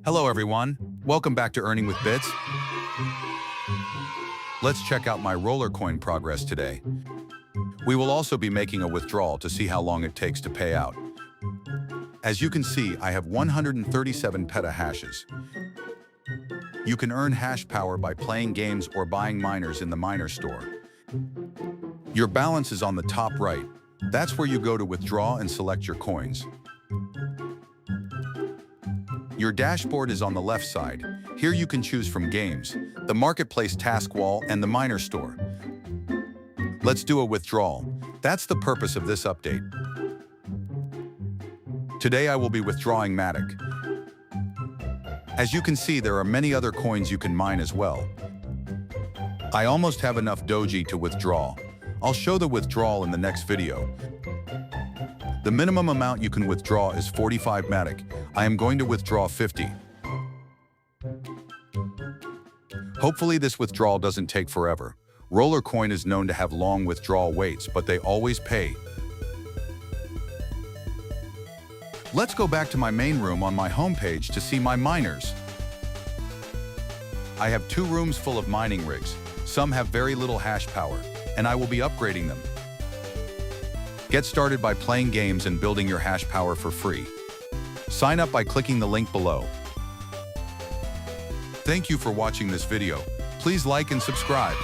Hello everyone, welcome back to Earning with Bits. Let's check out my Rollercoin progress today. We will also be making a withdrawal to see how long it takes to pay out. As you can see, I have 137 petahashes. You can earn hash power by playing games or buying miners in the miner store. Your balance is on the top right. That's where you go to withdraw and select your coins. Your dashboard is on the left side. Here you can choose from games, the marketplace task wall, and the miner store. Let's do a withdrawal. That's the purpose of this update. Today I will be withdrawing Matic. As you can see, there are many other coins you can mine as well. I almost have enough doji to withdraw. I'll show the withdrawal in the next video. The minimum amount you can withdraw is 45 Matic. I am going to withdraw 50. Hopefully this withdrawal doesn't take forever. Rollercoin is known to have long withdrawal waits, but they always pay. Let's go back to my main room on my homepage to see my miners. I have 2 rooms full of mining rigs. Some have very little hash power, and I will be upgrading them. Get started by playing games and building your hash power for free. Sign up by clicking the link below. Thank you for watching this video. Please like and subscribe.